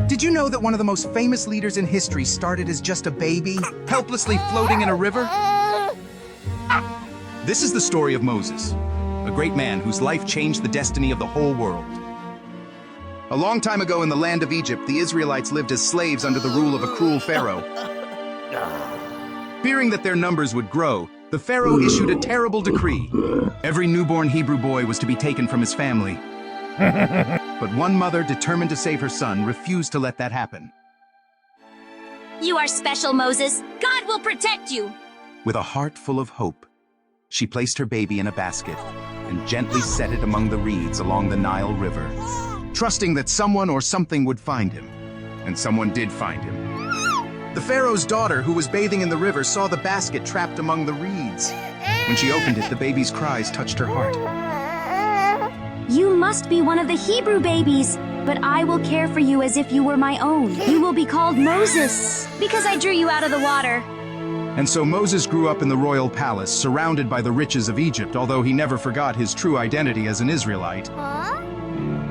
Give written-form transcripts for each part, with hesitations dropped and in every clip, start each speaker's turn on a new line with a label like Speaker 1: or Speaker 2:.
Speaker 1: Did you know that one of the most famous leaders in history started as just a baby, helplessly floating in a river? This is the story of Moses, a great man whose life changed the destiny of the whole world. A long time ago in the land of Egypt, the Israelites lived as slaves under the rule of a cruel Pharaoh. Fearing that their numbers would grow, the Pharaoh issued a terrible decree. Every newborn Hebrew boy was to be taken from his family. But one mother, determined to save her son, refused to let that happen.
Speaker 2: You are special, Moses. God will protect you.
Speaker 1: With a heart full of hope, she placed her baby in a basket and gently set it among the reeds along the Nile River, trusting that someone or something would find him. And someone did find him. The Pharaoh's daughter, who was bathing in the river, saw the basket trapped among the reeds. When she opened it, the baby's cries touched her heart.
Speaker 2: You must be one of the Hebrew babies, but I will care for you as if you were my own. You will be called Moses, because I drew you out of the water.
Speaker 1: And so Moses grew up in the royal palace, surrounded by the riches of Egypt, although he never forgot his true identity as an Israelite.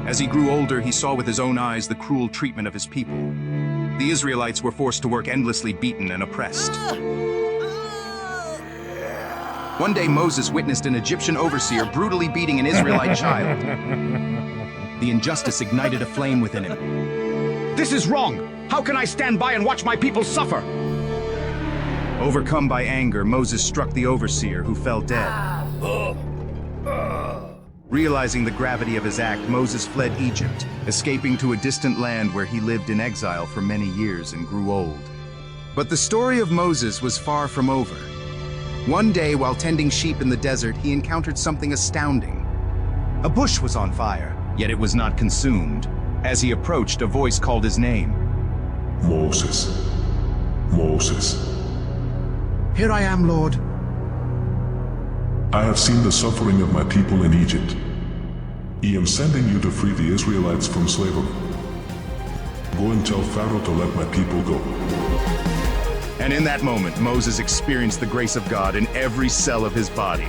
Speaker 1: As he grew older, he saw with his own eyes the cruel treatment of his people. The Israelites were forced to work endlessly, beaten and oppressed. One day, Moses witnessed an Egyptian overseer brutally beating an Israelite child. The injustice ignited a flame within him.
Speaker 3: This is wrong! How can I stand by and watch my people suffer?
Speaker 1: Overcome by anger, Moses struck the overseer, who fell dead. Realizing the gravity of his act, Moses fled Egypt, escaping to a distant land where he lived in exile for many years and grew old. But the story of Moses was far from over. One day, while tending sheep in the desert, he encountered something astounding. A bush was on fire, yet it was not consumed. As he approached, a voice called his name.
Speaker 4: Moses. Moses.
Speaker 1: Here I am, Lord.
Speaker 4: I have seen the suffering of my people in Egypt. I am sending you to free the Israelites from slavery. Go and tell Pharaoh to let my people go.
Speaker 1: And in that moment, Moses experienced the grace of God in every cell of his body.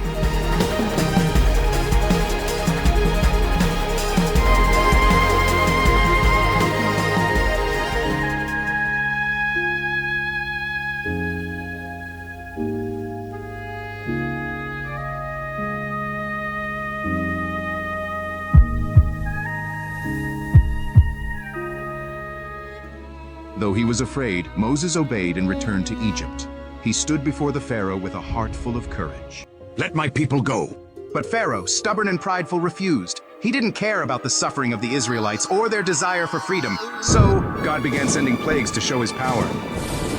Speaker 1: Though he was afraid, Moses obeyed and returned to Egypt. He stood before the Pharaoh with a heart full of courage.
Speaker 3: Let my people go.
Speaker 1: But Pharaoh, stubborn and prideful, refused. He didn't care about the suffering of the Israelites or their desire for freedom. So, God began sending plagues to show his power.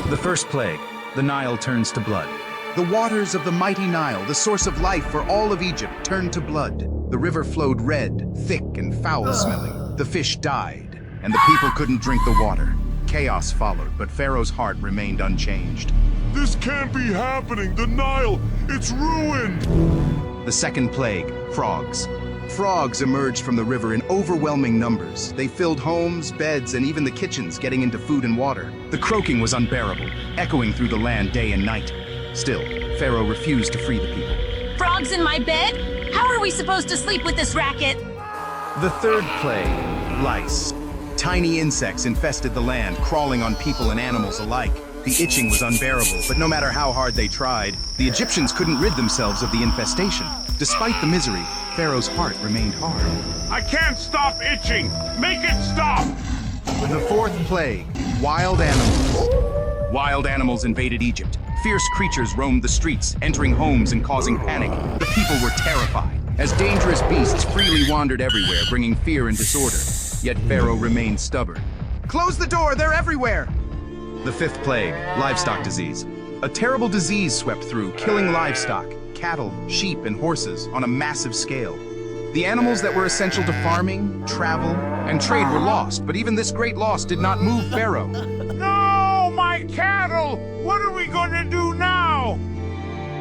Speaker 1: The first plague, the Nile turns to blood. The waters of the mighty Nile, the source of life for all of Egypt, turned to blood. The river flowed red, thick and foul-smelling. The fish died, and the people couldn't drink the water. Chaos followed, but Pharaoh's heart remained unchanged.
Speaker 4: This can't be happening! The Nile! It's ruined!
Speaker 1: The second plague, frogs. Frogs emerged from the river in overwhelming numbers. They filled homes, beds, and even the kitchens, getting into food and water. The croaking was unbearable, echoing through the land day and night. Still, Pharaoh refused to free the people.
Speaker 2: Frogs in my bed? How are we supposed to sleep with this racket?
Speaker 1: The third plague, lice. Tiny insects infested the land, crawling on people and animals alike. The itching was unbearable, but no matter how hard they tried, the Egyptians couldn't rid themselves of the infestation. Despite the misery, Pharaoh's heart remained hard.
Speaker 3: I can't stop itching! Make it stop!
Speaker 1: The fourth plague, wild animals. Wild animals invaded Egypt. Fierce creatures roamed the streets, entering homes and causing panic. The people were terrified, as dangerous beasts freely wandered everywhere, bringing fear and disorder. Yet Pharaoh remained stubborn. Close the door, they're everywhere! The fifth plague, livestock disease. A terrible disease swept through, killing livestock, cattle, sheep, and horses on a massive scale. The animals that were essential to farming, travel, and trade were lost, but even this great loss did not move Pharaoh.
Speaker 3: No, my cattle! What are we going to do now?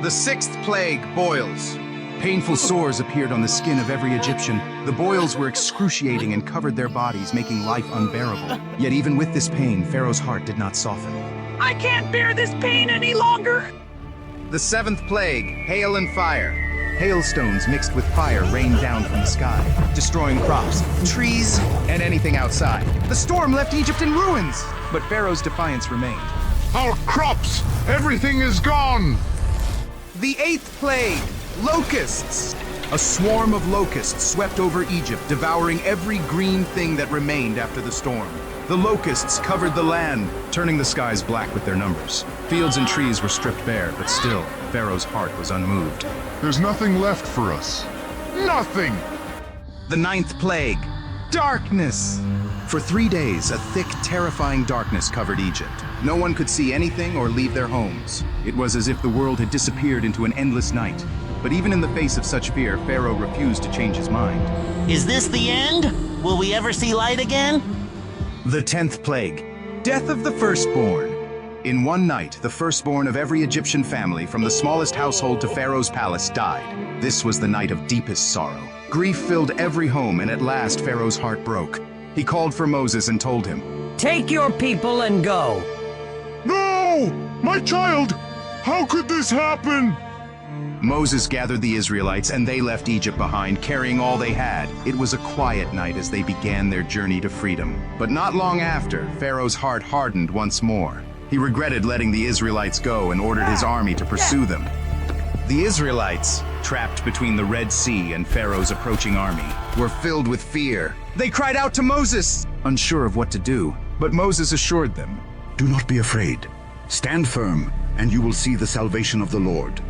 Speaker 1: The sixth plague, boils. Painful sores appeared on the skin of every Egyptian. The boils were excruciating and covered their bodies, making life unbearable. Yet even with this pain, Pharaoh's heart did not soften.
Speaker 5: I can't bear this pain any longer!
Speaker 1: The seventh plague, hail and fire. Hailstones mixed with fire rained down from the sky, destroying crops, trees, and anything outside. The storm left Egypt in ruins, but Pharaoh's defiance remained.
Speaker 3: Our crops! Everything is gone!
Speaker 1: The eighth plague, locusts. A swarm of locusts swept over Egypt, devouring every green thing that remained after the storm. The locusts covered the land, turning the skies black with their numbers. Fields and trees were stripped bare, but still, Pharaoh's heart was unmoved.
Speaker 3: There's nothing left for us. Nothing!
Speaker 1: The ninth plague, darkness. For 3 days, a thick, terrifying darkness covered Egypt. No one could see anything or leave their homes. It was as if the world had disappeared into an endless night. But even in the face of such fear, Pharaoh refused to change his mind.
Speaker 5: Is this the end? Will we ever see light again?
Speaker 1: The 10th plague, death of the firstborn. In one night, the firstborn of every Egyptian family, from the smallest household to Pharaoh's palace, died. This was the night of deepest sorrow. Grief filled every home, and at last Pharaoh's heart broke. He called for Moses and told him,
Speaker 6: "Take your people and go."
Speaker 3: No! My child! How could this happen?
Speaker 1: Moses gathered the Israelites, and they left Egypt behind, carrying all they had. It was a quiet night as they began their journey to freedom. But not long after, Pharaoh's heart hardened once more. He regretted letting the Israelites go and ordered his army to pursue them. The Israelites, trapped between the Red Sea and Pharaoh's approaching army, were filled with fear. They cried out to Moses, unsure of what to do. But Moses assured them,
Speaker 7: "Do not be afraid. Stand firm, and you will see the salvation of the Lord."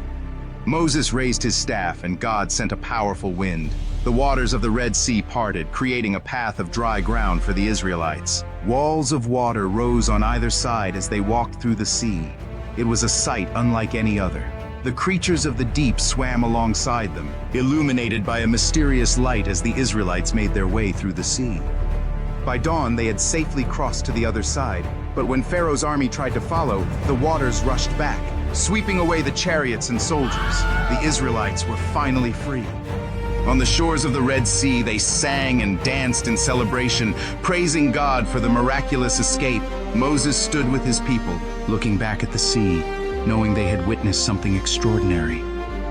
Speaker 1: Moses raised his staff, and God sent a powerful wind. The waters of the Red Sea parted, creating a path of dry ground for the Israelites. Walls of water rose on either side as they walked through the sea. It was a sight unlike any other. The creatures of the deep swam alongside them, illuminated by a mysterious light as the Israelites made their way through the sea. By dawn, they had safely crossed to the other side, but when Pharaoh's army tried to follow, the waters rushed back, sweeping away the chariots and soldiers. The Israelites were finally free. On the shores of the Red Sea, they sang and danced in celebration, praising God for the miraculous escape. Moses stood with his people, looking back at the sea, knowing they had witnessed something extraordinary.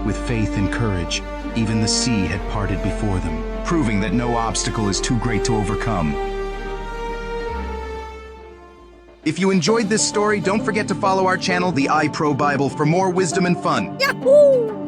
Speaker 1: With faith and courage, even the sea had parted before them, proving that no obstacle is too great to overcome. If you enjoyed this story, don't forget to follow our channel, The iPro Bible, for more wisdom and fun.
Speaker 6: Yahoo!